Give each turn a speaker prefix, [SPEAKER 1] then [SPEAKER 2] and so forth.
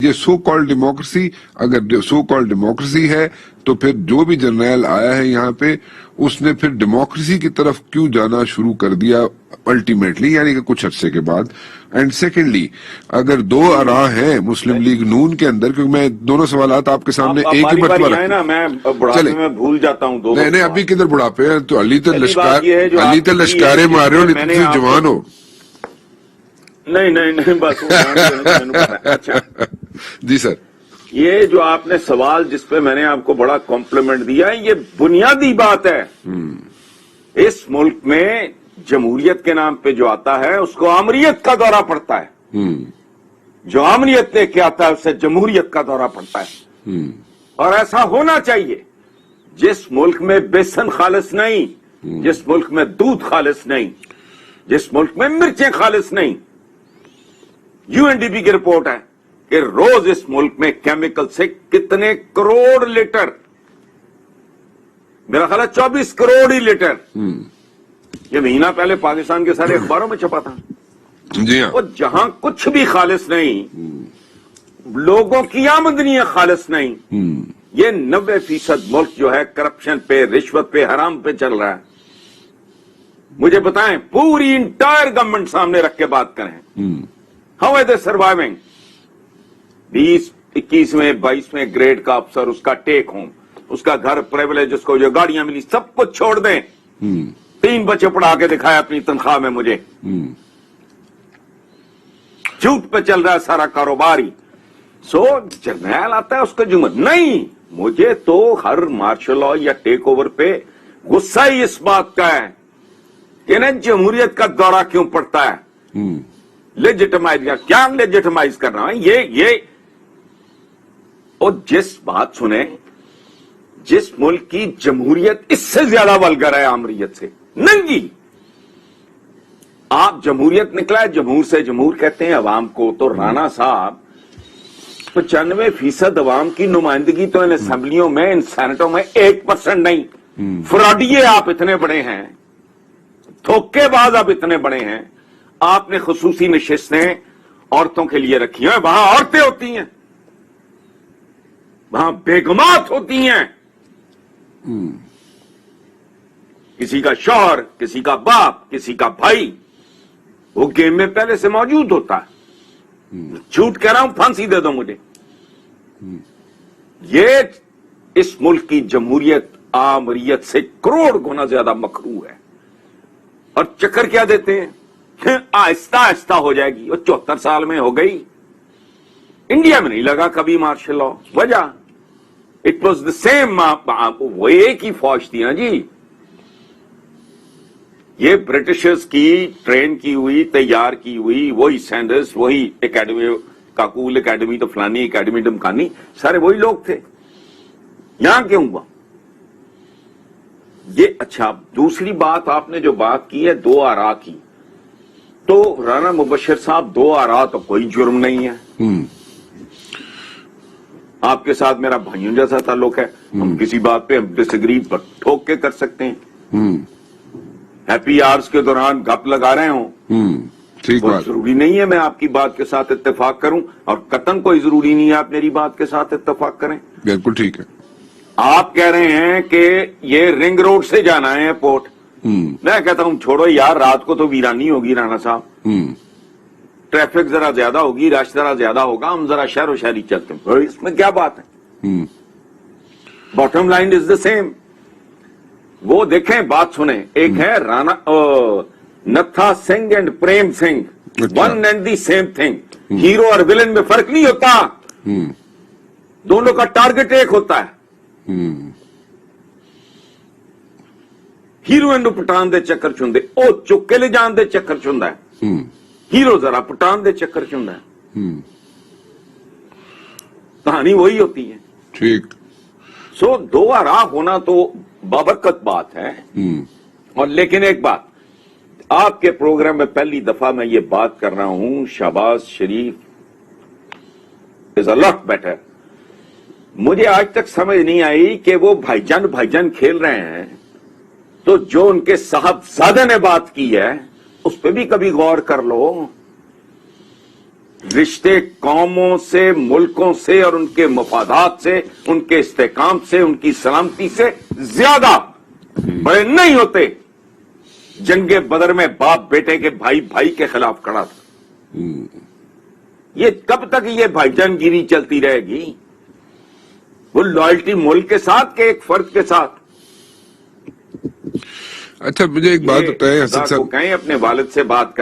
[SPEAKER 1] یہ so called democracy, اگر so called democracy ہے تو پھر جو بھی جرنیل آیا ہے یہاں پہ اس نے پھر ڈیموکریسی کی طرف کیوں جانا شروع کر دیا الٹیمیٹلی، یعنی کہ کچھ عرصے کے بعد. اینڈ سیکنڈلی اگر دو آراء ہیں مسلم لیگ نون کے اندر، کیونکہ میں دونوں سوالات آپ کے سامنے ایک ہی مرتبہ
[SPEAKER 2] نا، میں بڑھاپے میں بھول جاتا ہوں دو.
[SPEAKER 1] نہیں ابھی کدھر بڑھاپے ہیں، تو علی تو لشکارے مارے ہو، نہیں تو جوان ہو.
[SPEAKER 2] نہیں بس اچھا
[SPEAKER 1] جی سر،
[SPEAKER 2] یہ جو آپ نے سوال جس پہ میں نے آپ کو بڑا کمپلیمنٹ دیا ہے، یہ بنیادی بات ہے. اس ملک میں جمہوریت کے نام پہ جو آتا ہے اس کو آمریت کا دورہ پڑتا ہے، جو آمریت لے کے آتا ہے اسے جمہوریت کا دورہ پڑتا ہے. اور ایسا ہونا چاہیے. جس ملک میں بیسن خالص نہیں، جس ملک میں دودھ خالص نہیں، جس ملک میں مرچیں خالص نہیں، یو این ڈی پی کی رپورٹ ہے کہ روز اس ملک میں کیمیکل سے کتنے کروڑ لیٹر، میرا خیال ہے 24 کروڑ ہی لیٹر، یہ مہینہ پہلے پاکستان کے سارے اخباروں میں چھپا تھا.
[SPEAKER 1] جی ہاں.
[SPEAKER 2] اور جہاں کچھ بھی خالص نہیں، لوگوں کی آمدنیاں خالص نہیں، یہ 90% ملک جو ہے کرپشن پہ، رشوت پہ، حرام پہ چل رہا ہے. مجھے بتائیں، پوری انٹائر گورنمنٹ سامنے رکھ کے بات کریں، ہاؤ آر دے سروائیونگ؟ 20، 21ویں 22ویں گریڈ کا افسر، اس کا ٹیک ہوم، اس کا گھر پریولیج، اس کو جو گاڑیاں ملی، سب کچھ چھوڑ دیں. 3 بچے پڑھا کے دکھایا اپنی تنخواہ میں مجھے. جھوٹ پہ چل رہا ہے سارا کاروبار ہی. سو جرنیل آتا ہے اس کا جمہور نہیں. مجھے تو ہر مارشل لا یا ٹیک اوور پہ غصہ ہی اس بات کا ہے کہ نا جمہوریت کا دورہ کیوں پڑتا ہے. لیجیٹمائز کیا لیجیٹمائز کرنا ہے یہ. اور جس بات سنیں، جس ملک کی جمہوریت اس سے زیادہ ولگر ہے آمریت سے، ننگی. آپ جمہوریت نکلا ہے، جمہور سے جمہور کہتے ہیں عوام کو. تو رانا صاحب 95% عوام کی نمائندگی تو ان اسمبلیوں میں، ان سینٹوں میں 1% نہیں. فراڈیے آپ اتنے بڑے ہیں، دھوکے باز آپ اتنے بڑے ہیں. آپ نے خصوصی نشستیں عورتوں کے لیے رکھی ہیں، وہاں عورتیں ہوتی ہیں، وہاں بیگمات ہوتی ہیں. کسی کا شوہر، کسی کا باپ، کسی کا بھائی وہ گیم میں پہلے سے موجود ہوتا ہے. جھوٹ کہہ رہا ہوں، پھانسی دے دو مجھے. یہ اس ملک کی جمہوریت آمریت سے کروڑ گنا زیادہ مکروہ ہے. اور چکر کیا دیتے ہیں؟ آہستہ آہستہ ہو جائے گی. اور 74 سال میں ہو گئی. انڈیا میں نہیں لگا کبھی مارشل لا. وجہ اٹ واز دا سیم. وہ ایک ہی فوج تھی نا جی. یہ برٹشرز کی ٹرین کی ہوئی، تیار کی ہوئی، وہی سینڈرز، وہی اکیڈمی، کاکول اکیڈمی تو فلانی اکیڈمی ڈمکانی، سارے وہی لوگ تھے. یہاں کیوں ہوا یہ؟ اچھا، دوسری بات آپ نے جو بات کی ہے 2 آراء کی، تو رانا مبشر صاحب 2 آراء تو کوئی جرم نہیں ہے. آپ کے ساتھ میرا بھائیوں جیسا تعلق ہے. ہم کسی بات پہ ہم ڈس ایگری پر ٹھوک کے کر سکتے ہیں. ہیپی آورز کے دوران گپ لگا رہے ہوں، بہت ضروری نہیں ہے میں آپ کی بات کے ساتھ اتفاق کروں، اور قطعاً کوئی ضروری نہیں ہے آپ میری بات کے ساتھ اتفاق کریں.
[SPEAKER 1] بالکل ٹھیک ہے.
[SPEAKER 2] آپ کہہ رہے ہیں کہ یہ رنگ روڈ سے جانا ہے ایئرپورٹ. میں کہتا ہوں چھوڑو یار، رات کو تو ویرانی ہوگی رانا صاحب، ٹریفک ذرا زیادہ ہوگی، رش ذرا زیادہ ہوگا، ہم ذرا شہر و شہری چلتے ہیں. اس میں کیا بات ہے؟ Bottom line is the same. وہ دیکھیں، بات سنیں. ایک ہے Rana Natha Singh and Prem Singh, one and the same thing. Hero اور ولن میں فرق نہیں ہوتا، دونوں کا ٹارگٹ ایک ہوتا ہے. ہیرو اینڈ پٹان دے چکر چندے، او چکے لے جان دے چکر چندا ہے. ہیرو ذرا پٹان دے چکر چندا ہے. کہانی وہی ہوتی ہے.
[SPEAKER 1] ٹھیک.
[SPEAKER 2] سو 2 آراء ہونا تو بابرکت بات ہے. اور لیکن ایک بات، آپ کے پروگرام میں پہلی دفعہ میں یہ بات کر رہا ہوں، شہباز شریف از اے لاٹ بیٹر. مجھے آج تک سمجھ نہیں آئی کہ وہ بھائی جان کھیل رہے ہیں، تو جو ان کے صاحبزادے نے بات کی ہے اس پہ بھی کبھی غور کر لو. رشتے قوموں سے، ملکوں سے اور ان کے مفادات سے، ان کے استحکام سے، ان کی سلامتی سے زیادہ بڑے نہیں ہوتے۔ جنگ بدر میں باپ بیٹے کے، بھائی بھائی کے خلاف کھڑا تھا۔ یہ کب تک یہ بھائی جان گیری چلتی رہے گی؟ وہ لائلٹی ملک کے ساتھ کہ ایک فرد کے ساتھ؟
[SPEAKER 1] اچھا مجھے ایک بات بتائیں
[SPEAKER 2] یہ
[SPEAKER 1] اسد
[SPEAKER 2] خدا کو
[SPEAKER 1] صاحب،
[SPEAKER 2] کہیں اپنے والد سے بات کر